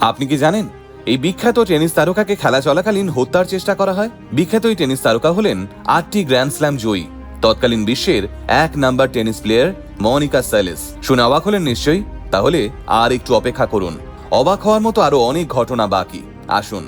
আপনি কি জানেন এই বিখ্যাত টেনিস তারকাকে খেলা চলাকালীন হত্যার চেষ্টা করা হয়? বিখ্যাত এই টেনিস তারকা হলেন 8টি গ্র্যান্ড স্ল্যাম জয়ী তৎকালীন বিশ্বের 1 নাম্বার টেনিস প্লেয়ার মনিকা সেলেস। শুনে অবাক হলেন নিশ্চয়ই? তাহলে আর একটু অপেক্ষা করুন, অবাক হওয়ার মতো আরো অনেক ঘটনা বাকি। আসুন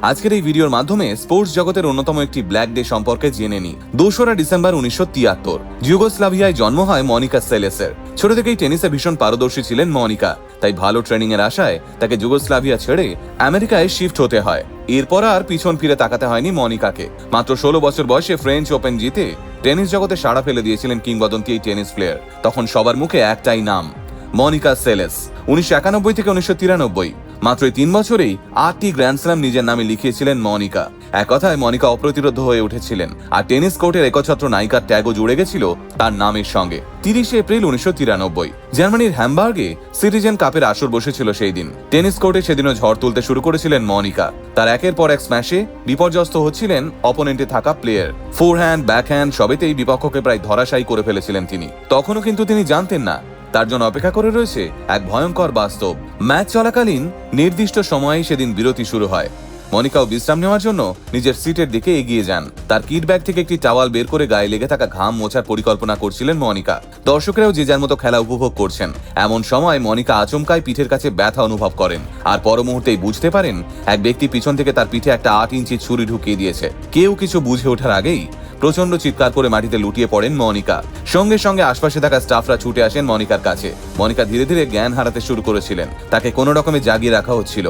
আজকের এই ভিডিওর মাধ্যমে স্পোর্টস জগতের অন্যতম একটি ব্ল্যাক ডে সম্পর্কে জেনে নিই। 2রা ডিসেম্বর 1973 যুগোস্লাভিয়ায় জন্ম হয় মনিকা সেলেসের। ছোট থেকেই টেনিসে ভীষণ পারদর্শী ছিলেন মনিকা, তাই ভালো ট্রেনিং এর আশায় তাকে যুগোস্লাভিয়া ছেড়ে আমেরিকায় শিফট হতে হয়। এরপর আর পিছন ফিরে তাকাতে হয়নি মনিকাকে। মাত্র 16 বছর বয়সে ফ্রেঞ্চ ওপেন জিতে টেনিস জগতে সাড়া ফেলে দিয়েছিলেন কিংবদন্তি এই টেনিস প্লেয়ার। তখন সবার মুখে একটাই নাম, মনিকা সেলেস। 1991 থেকে 1993 মাত্র 3 বছরেই 8টি গ্র্যান্ড স্ল্যাম নিজের নামে লিখিয়েছিলেন মনিকা। এক কথায় মনিকা অপ্রতিরোধ হয়ে উঠেছিলেন, আর টেনিস কোর্টের একচ্ছত্র নায়িকার ট্যাগও জুড়ে গেছিল তার নামের সঙ্গে। 30 এপ্রিল 1993 জার্মানির হ্যামবার্গে সিটিজেন কাপের আসর বসেছিল সেই দিন। টেনিস কোর্টে সেদিনও ঝড় তুলতে শুরু করেছিলেন মনিকা। তার একের পর এক স্ম্যাশে বিপর্যস্ত হচ্ছিলেন অপোনেন্টে থাকা প্লেয়ার। ফোরহ্যান্ড, ব্যাকহ্যান্ড সবেতেই বিপক্ষকে প্রায় ধরাশায়ী করে ফেলেছিলেন তিনি। তখনও কিন্তু তিনি জানতেন না তার জন্য অপেক্ষা করে রয়েছে এক ভয়ঙ্কর বাস্তব। ম্যাচ চলাকালীন নির্দিষ্ট সময়ে সেদিন বিরতি শুরু হয়। মনিকাও বিশ্রাম নেওয়ার জন্য নিজের সিটের দিকে এগিয়ে যান। তার কিট ব্যাগ থেকে একটি টাওয়াল বের করে গায়ে লেগে থাকা ঘাম মোছার পরিকল্পনা করছিলেন মনিকা। দর্শকরাও যে যার মতো খেলা উপভোগ করছেন। এমন সময় মনিকা আচমকাই পিঠের কাছে ব্যথা অনুভব করেন, আর পর মুহূর্তেই বুঝতে পারেন এক ব্যক্তি পিছন থেকে তার পিঠে একটা 8 ইঞ্চি ছুরি ঢুকিয়ে দিয়েছে। কেউ কিছু বুঝে ওঠার আগেই প্রচন্ড চিৎকার করে মাটিতে লুটিয়ে পড়েন মনিকা। সঙ্গে সঙ্গে আশপাশে থাকা স্টাফরা ছুটে আসেন মনিকার কাছে। মনিকা ধীরে ধীরে জ্ঞান হারাতে শুরু করেছিলেন, তাকে কোনো রকমে জাগিয়ে রাখা হচ্ছিল।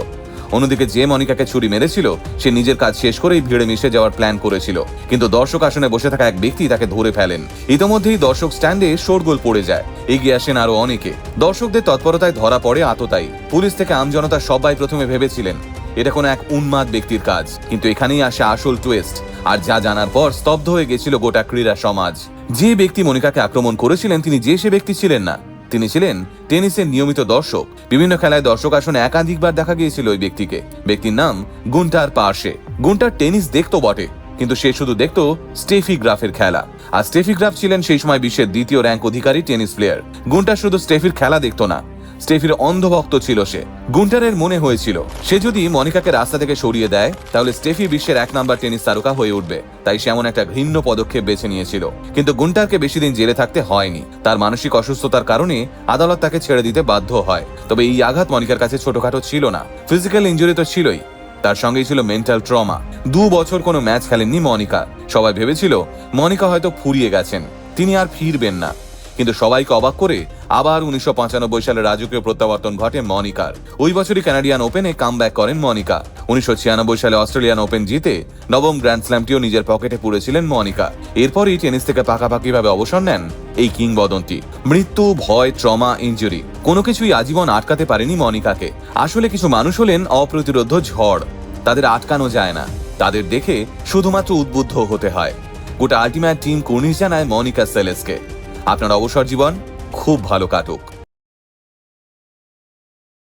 অন্যদিকে যে মনিকাকে ছুরি মেরেছিল সে নিজের কাজ শেষ করেই ভিড়ে মিশে যাওয়ার প্ল্যান করেছিল, কিন্তু দর্শক আসনে বসে থাকা এক ব্যক্তি তাকে ধরে ফেলেন। ইতোমধ্যেই দর্শক স্ট্যান্ডে শোরগোল পড়ে যায়। এগিয়ে আসেন আরো অনেকে। দর্শকদের তৎপরতায় ধরা পড়ে আততায়ী। পুলিশ থেকে আমজনতা সবাই প্রথমে ভেবেছিলেন এটা কোনো এক উন্মাদ ব্যক্তির কাজ, কিন্তু এখানেই আসে আসল টুইস্ট। আর যা জানার পর স্তব্ধ হয়ে গেছিল গোটা ক্রীড়া সমাজ। যে ব্যক্তি মনিকাকে আক্রমণ করেছিলেন তিনি যে সে ব্যক্তি ছিলেন না, তিনি ছিলেন টেনিসের নিয়মিত দর্শক। বিভিন্ন খেলায় দর্শক আসনে একাধিকবার দেখা গিয়েছিল ওই ব্যক্তিকে। ব্যক্তির নাম গুন্টার পার্শে। গুন্টার টেনিস দেখতো বটে, কিন্তু সে শুধু দেখতো স্টেফি গ্রাফের খেলা। আর স্টেফি গ্রাফ ছিলেন সেই সময় বিশ্বের 2য় র্যাঙ্ক অধিকারী টেনিস প্লেয়ার। গুন্টার শুধু স্টেফির খেলা দেখতো না, স্টেফির অন্ধভক্ত ছিল সে। গুন্টারের মনে হয়েছিল সে যদি মনিকাকে রাস্তা থেকে সরিয়ে দেয় তাহলে স্টেফি বিশ্বের 1 নাম্বার টেনিস তারকা হয়ে উঠবে। তাই সে এমন একটা ঘৃণ্য পদক্ষেপ বেছে নিয়েছিল। কিন্তু গুন্টারকে বেশি দিন জেলে থাকতে হয়নি। তার মানসিক অসুস্থতার কারণে আদালত তাকে ছেড়ে দিতে বাধ্য হয়। তবে এই আঘাত মনিকার কাছে ছোটখাটো ছিল না। ফিজিক্যাল ইনজুরি তো ছিলই, তার সঙ্গেই ছিল মেন্টাল ট্রমা। 2 বছর কোনো ম্যাচ খেলেননি মনিকা। সবাই ভেবেছিল মনিকা হয়তো ফুরিয়ে গেছেন, তিনি আর ফিরবেন না। কিন্তু সবাইকে অবাক করে আবার 1995 সালে রাজকীয় প্রত্যাবর্তন ঘটে মনিকার। ওই বছরই কানাডিয়ান ওপেনে কামব্যাক করেন মনিকা। 1996 সালে অস্ট্রেলিয়ান ওপেন জিতে 9ম গ্র্যান্ড স্ল্যামটিও নিজের পকেটে পুরেছিলেন মনিকা। এরপরই টেনিস থেকে পাকাপাকিভাবে অবসর নেন এই কিংবদন্তি। মৃত্যু, ভয়, ট্রমা, ইনজুরি কোনো কিছুই আজীবন আটকাতে পারেনি মনিকাকে। আসলে কিছু মানুষ হলেন অপ্রতিরোধ্য ঝড়, তাদের আটকানো যায় না, তাদের দেখে শুধুমাত্র উদ্বুদ্ধ হতে হয়। গোটা আল্টিমেট টিম কুর্নিশ জানায় মনিকা সেলেসকে আপনার অবসর জীবন খুব ভালো কাটুক।